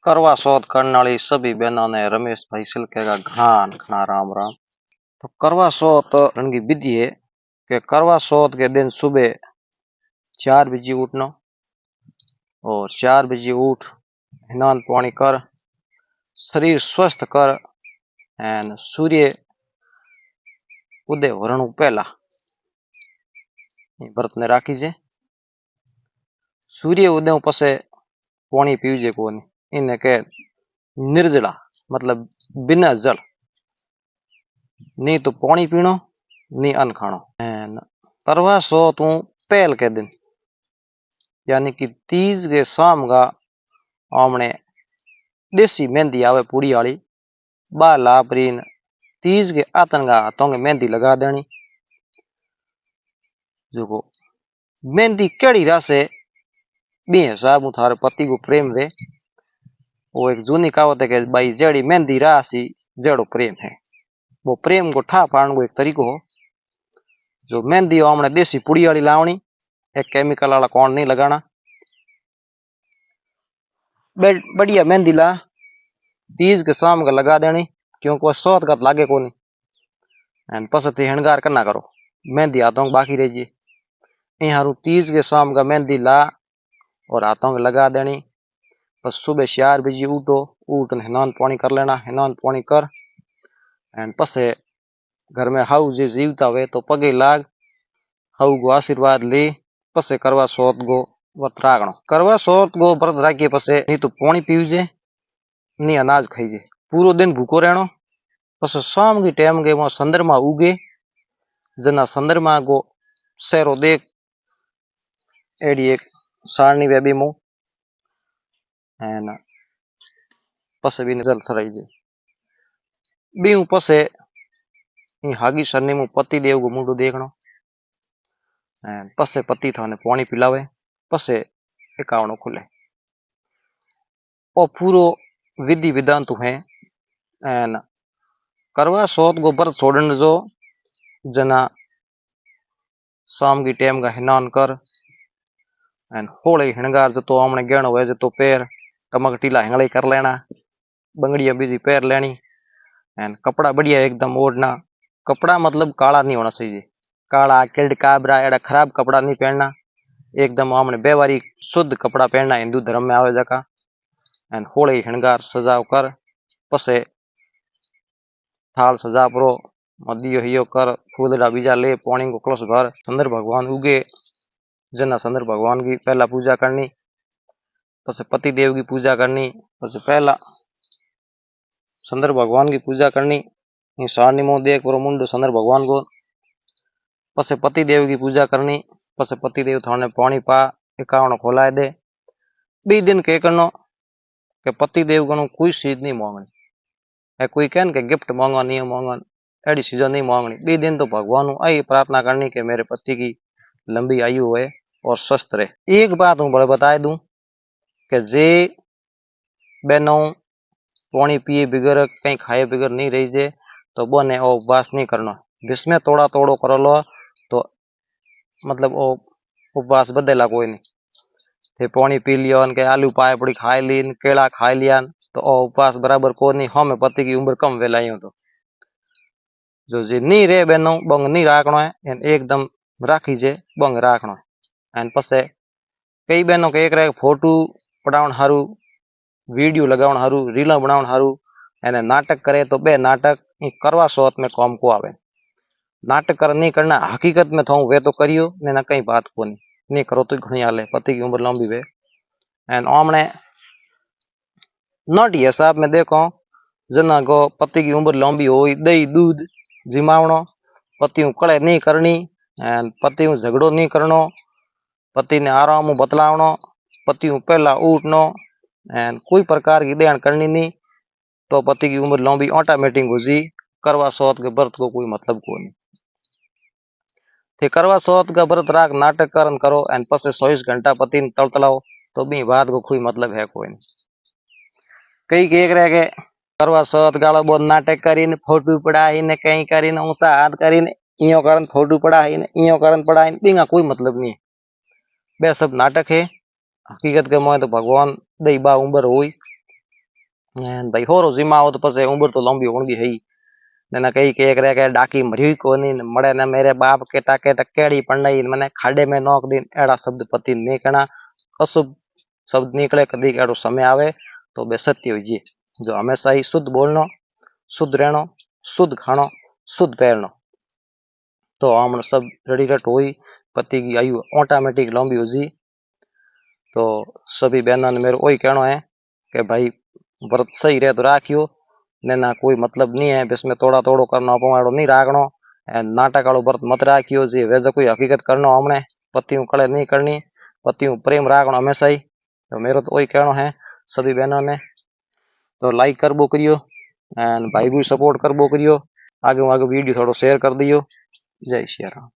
करवा चौथ करने वाली सभी बहनों ने रमेश भाई सिलके का घना घना राम राम। तो करवा चौथ की विधि है कि करवा चौथ के दिन सुबह 4 बजे उठना और 4 बजे उठ स्नान पानी कर शरीर स्वस्थ कर एन सूर्य उदय वरण पहला व्रत ने राखी जे। सूर्य उदय पसे पानी पीवजे कोनी, इन्हें के निर्जला मतलब बिना जल, नहीं तो पानी पीनो नहीं अन्न खानो। करवा चौथ पहल के दिन यानी कि तीज के शाम का आमने देसी मेहंदी आवे पूड़ी वाली बाला प्रीन तीज के आतंगा हाथों मेहंदी लगा देनी। जो मेहंदी केड़ी रासे बी हिसाब थारे पति को प्रेम रे, वो एक जूनी कहावत है कि भाई जेड़ी मेहंदी रासी जेड़ो प्रेम है, वो प्रेम को ठा पाने को एक तरीको हो। जो मेहंदी हमने देसी पुड़ी वाली लावनी, एक केमिकल वाला कौन नहीं लगाना, बढ़िया मेहंदी ला तीज के शाम का लगा देनी क्योंकि वह चौथ का लागे को नहीं। पसती हणगार करना करो, मेहंदी हाथों बाकी रह जी। यहाँ तीज के शाम का मेहंदी ला और हाथों लगा देनी। बस सुबह 4 बजे उठो, उठ स्नान पानी कर लेना, स्नान पानी कर एंड पसे घर में हाउ जे जीवता हुए तो पगे लाग हाउ को आशीर्वाद ली पसे करवा चौथ गो व्रत राखनो। करवा चौथ गो व्रत राखिए पसे नहीं तो पानी पीवजे नहीं अनाज खाईजे, पूरो दिन भूखो रहनो। पसे शाम की टाइम के वहां चंद्रमा उगे, जना चंद्रमा को सेरो देख एडी एक सारणी वेबी मु एन पसे भी जल सराईजे। बीऊ पसे हागी सरनी मु पति देव को मुंडो देखनो, पसे पति थाने पानी पिलावे, पसे एकावनो खुले। और पूरो विधि विधान तो है एन करवा चौथ को व्रत छोड़ने जो जना शाम की टाइम का स्नान कर एन होले हिणगार जतो हमने गहनो है जतो पैर टमक टीला हिंगलाई कर लेना, बंगड़िया बीजी पैर लेनी एन कपड़ा बढ़िया एकदम ओढ़ना। कपड़ा मतलब काला नहीं होना चाहिए, काला किड काबरा एड़ा खराब कपड़ा नहीं पहनना, एकदम हमने व्यवहारिक शुद्ध कपड़ा पहनना हिंदू धर्म में आवे जका। एन होले हिणगार सजाव कर पसे थाल सजा परो दियो हियो कर फूलड़ा बीजा ले पानी को कलश भर चंद्र भगवान उगे जना चंद्र भगवान की पहला पूजा करनी, पसे पति देव की पूजा करनी, पसे पहला चंद्र भगवान की पूजा करनी। सारनी मुंह देख परो मुंडो चंद्र भगवान को, पसे पति देव की पूजा करनी, पसे पति देव थाने पानी पा एकावनो खोलाए दे। बी दिन के करनो के पति देव को कोई चीज नहीं मांगनी है, कोई कहन के गिफ्ट मांगा नहीं मांगन एडी चीजें नहीं मांगनी। बी दिन तो भगवान आई प्रार्थना करनी कि मेरे पति की लंबी आयु होए और स्वस्थ रहे। एक बात हूं बड़े बता दूं कि जे बहनों पानी पिए बिगर कहीं खाए बिगर नहीं रही जे तो बने ओ उपवास नहीं करना, जिसमें तोड़ा तोड़ो कर लो तो मतलब ओ उपवास बदला कोई नहीं। थे पानी पी लियो के आलू पाए पड़ी खाई ली केला खाई लिया तो ओ उपवास बराबर को नहीं। हमें पति की उम्र कम वेलाई तो जो जे नहीं रे बहनों बंग नहीं राखनो है, एकदम राखी जे बंग राखनो है। एन पसे कई बहनों के एक रहे फोटो पड़ावन हारू, वीडियो लगावन हारू, रीला बनावन हारू एने नाटक करे तो बे नाटक करवा चौथ में काम को आवे। नाटक कर नहीं करना, हकीकत में थाऊ वे तो करियो ने ना कई बात को नहीं करो तो घणी हाले, पति की उम्र लंबी वे। एन आमने नोट हिसाब में देखो जना को पति की उम्र लंबी हो दही दूध जिमावनो, पति कड़े नहीं करनी एन पति झगड़ो नहीं करनो, पति ने आराम बतलावनो, पति पहला उठनो एन कोई प्रकार की देन करनी नहीं तो पति की उम्र लंबी ऑटोमेटिक हो जी। करवा चौथ के व्रत को कोई मतलब को नहीं थे। करवा चौथ का व्रत राख नाटक करन करो एन पसे 24 घंटा पति ने तड़तलाओ तो भी बात को कोई मतलब है कोई नहीं। कई एक रह गए करवा चौथ गालो बहुत नाटक करीने फोटो पड़ाई ने कहीं करीने ऊंचा हाथ करीने इयो करन फोटो पड़ाई ने इयो करन पड़ाई बिंगा कोई मतलब नहीं है, बे सब नाटक है। हकीकत के मोए तो भगवान दई बा उम्र हुई भाई होरो जिमा आओ तो पसे उम्र तो लंबी होंगी है ही ने कई के एक रह के डाकी मरी कोनी ने मड़े ने मेरे बाप के ताके टकेड़ी पढ़ाई मैंने खाडे में नोक दिन एड़ा शब्द पति नहीं कहना अशुभ शब्द निकले कदी एड़ो समय आवे तो बे सत्य होइए जो हमेशा ही शुद्ध बोलनो शुद्ध रहनो शुद्ध खानो शुद्ध पहननो तो हम सब रेडी रट हुई पति की आयु ऑटोमेटिक लंबी हो जी। तो सभी बहनों ने मेरे वही कहना है कि भाई व्रत सही रहे तो राखियो ने ना कोई मतलब नहीं है इसमें तोड़ा तोड़ो करना पवाड़ो नहीं राखनो नाटक वालों व्रत मत राखियो जी वैसे कोई हकीकत करना हमने पतियों कड़े नहीं करनी पतियों प्रेम राखना हमेशा ही। तो मेरा तो वही कहना है सभी बहनों ने तो लाइक करबो करियो एंड भाई भी सपोर्ट करबो करियो आगे आगे वीडियो थोड़ो शेयर कर दियो। जय श्री राम।